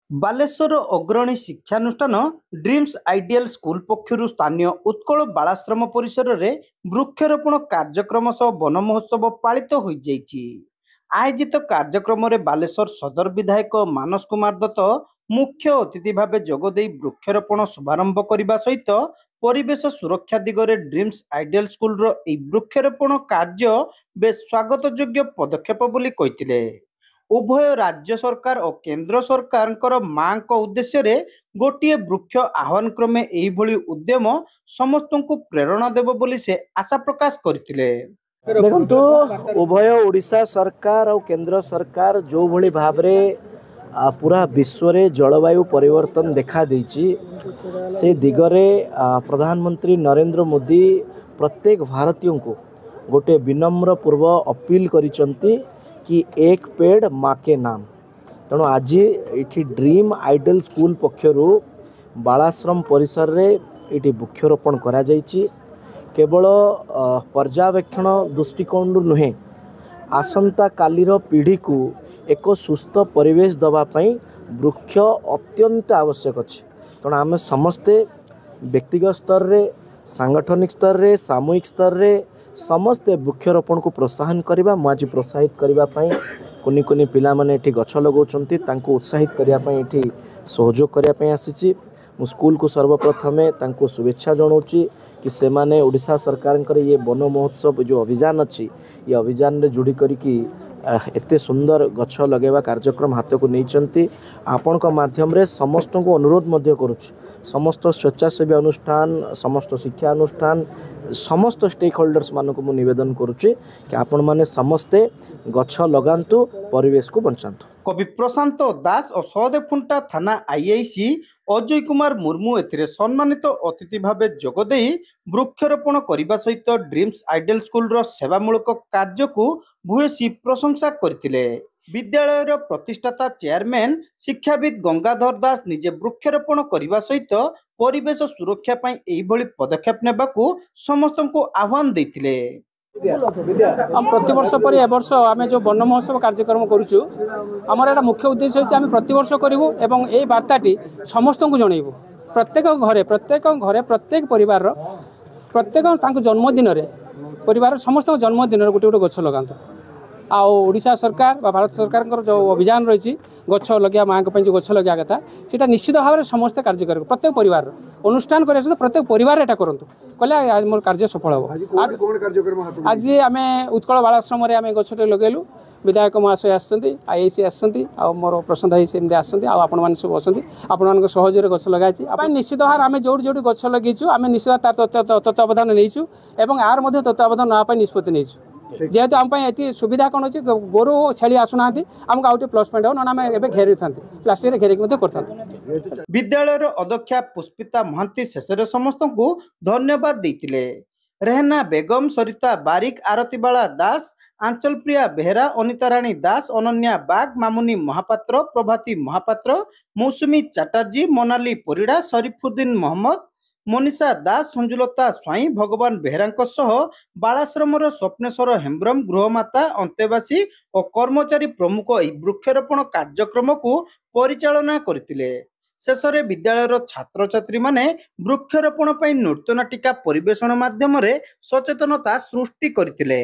ବାଲେଶ୍ୱର ଅଗ୍ରଣୀ ଶିକ୍ଷାନୁଷ୍ଠାନ dreams ideal school ପକ୍ଷରୁ ସ୍ଥାନୀୟ ଉତ୍କଳ ବାଳାଶ୍ରମ ପରିସରରେ ବୃକ୍ଷରୋପଣ କାର୍ଯ୍ୟକ୍ରମ ସହ ବନ ମହୋତ୍ସବ ପାଳିତ ହୋଇଯାଇଛି। ଆୟୋଜିତ କାର୍ଯ୍ୟକ୍ରମରେ ବାଲେଶ୍ୱର ସଦର ବିଧାୟକ ମାନସ କୁମାର ଦତ୍ତ ମୁଖ୍ୟ ଅତିଥି ଭାବେ ଯୋଗଦେଇ ବୃକ୍ଷରୋପଣ ଶୁଭାରମ୍ଭ କରିବା ସହିତ ପରିବେଶ ସୁରକ୍ଷା ଦିଗରେ ଡ୍ରିମ୍ସ ଆଇଡିଆଲ ସ୍କୁଲର ଏହି ବୃକ୍ଷରୋପଣ କାର୍ଯ୍ୟ ବେଶ ସ୍ୱାଗତଯୋଗ୍ୟ ପଦକ୍ଷେପ ବୋଲି କହିଥିଲେ। ଉଭୟ ରାଜ୍ୟ ସରକାର ଓ କେନ୍ଦ୍ର ସରକାରଙ୍କର ମାଙ୍କ ଉଦ୍ଦେଶ୍ୟରେ ଗୋଟିଏ ବୃକ୍ଷ ଆହ୍ୱାନ କ୍ରମେ ଏହିଭଳି ଉଦ୍ୟମ ସମସ୍ତଙ୍କୁ ପ୍ରେରଣା ଦେବ ବୋଲି ସେ ଆଶା ପ୍ରକାଶ କରିଥିଲେ। देखु उभय ओडिशा सरकार और केंद्र सरकार जो भली भावरे पूरा विश्व रे जलवायु परिवर्तन देखा देछि से दिगरे प्रधानमंत्री नरेंद्र मोदी प्रत्येक भारतीयों को गोटे विनम्र पूर्व अपील करिसंती कि एक पेड़ माँ के नाम। तेणु आज ये ड्रीम आइडल स्कूल पक्षरु बालाश्रम परिसर रे ये वृक्षरोपण करा जाइछि। केवल पर्यवेक्षण दृष्टिकोण नुहे आसंता कालीर पीढ़ी को एक सुस्थ परिवेश दवापाई वृक्ष अत्यंत आवश्यक अच्छे। तेणु आम समस्ते व्यक्तिगत स्तर रे सांगठनिक स्तर रे सामूहिक स्तर रे समस्ते वृक्षरोपण को प्रोत्साहन करवा। मुझे आज प्रोत्साहित करने कुनि कुनि पिला माने एठी गछ लगाउछंती तांको उत्साहित करने एठी सहयोग करने आसी। मु स्कूल को सर्वप्रथमे तांको शुभेच्छा जनाऊँगी कि से माने ओडिशा सरकार ये वन महोत्सव जो अभियान अच्छी ये अभियान रे जोड़ी करिकी एते सुंदर गछ लगेवा कार्यक्रम हाथ को नहीं। आपण को माध्यम रे समस्त को अनुरोध मध्य करुच्ची समस्त स्वेच्छासेवी अनुष्ठान समस्त शिक्षा अनुष्ठान समस्त स्टेक होल्डर्स मानक मु निवेदन करुच्ची कि आपण माने समस्ते गछ लगांतु परिवेश को बंचातु। कवि प्रशांत दास और सहदेवखुंटा थाना आईआईसी अजय कुमार मुर्मू एथिरे सम्मानित अतिथि भावे जोगदेई वृक्षरोपण करने सहित ड्रीम्स आइडल स्कूल सेवामूलक कार्य को भूयसी प्रशंसा करथिले। विद्यालयर प्रतिष्ठाता चेयरमैन शिक्षाविद गंगाधर दास निजे वृक्षरोपण करने सहित परिवेश सुरक्षा पई एही भली पदक्षेप नेबाकू समस्त को आह्वान देथिले। प्रतिवर्ष पर ए वर्ष आम जो वन महोत्सव कार्यक्रम करुचु आमर एटा मुख्य उद्देश्य होछि आम प्रतिवर्ष करूँ एवं ए वार्ताटी समस्त को जनइबू। प्रत्येक घरे प्रत्येक परिवार प्रत्येक जन्मदिन परिवार समस्त जन्मदिन गोटे गोटे गछ लगाता। ओडिशा सरकार भारत सरकार जो अभियान रही गछ लगे माँ जो गछ लगे कथा सीटा निश्चित भाव में समस्त कार्य कर प्रत्येक परिवार अनुष्ठान कर प्रत्येक परिवार एटा करूँ कले मोर कार्य सफल हम। आज आम उत्कल बालाश्रम आम गछटे लगेलु विधायक महाशय आईआईसी मोर प्रसन्न भाई से आपण मैंने सब अच्छा आपण सहयोग गछ लगाई निश्चित भाव आम जो जो गछ लगेचु आम निश्चित तार तत्वावधान नहीं आर तत्वावधान नापी निष्पत्ति नहीं जेहेतु आम ये सुविधा कौन अच्छी गोरु छेली आसुना आमको आउटे प्लस पॉइंट हो ना घेरी था प्लास्टिक घेरिक कर। विद्यालयर अध्यक्षा पुष्पिता महांती शेष समस्त को धन्यवाद देते। रेहना बेगम सरिता बारिक आरतीबाला दास आंचल प्रिया बेहरा अनिता राणी दास अनन्या बाग मामुनी महापात्र प्रभाती महापात्र मौसुमी चटर्जी मोनाली परिड़ा शरीफुद्दीन मोहम्मद मनीषा दास संजुलता स्वाई भगवान बेहरा बालाश्रमर स्वप्नेश्वर हेम्ब्रम गृहमाता अंतेवासी और कर्मचारी प्रमुख यह वृक्षरोपण कार्यक्रम को परिचालना करथिले। शेष में विद्यालयर छात्र छात्री माने वृक्षरोपण नूतन टीका परिवेषण माध्यम सचेतनता सृष्टि करथिले।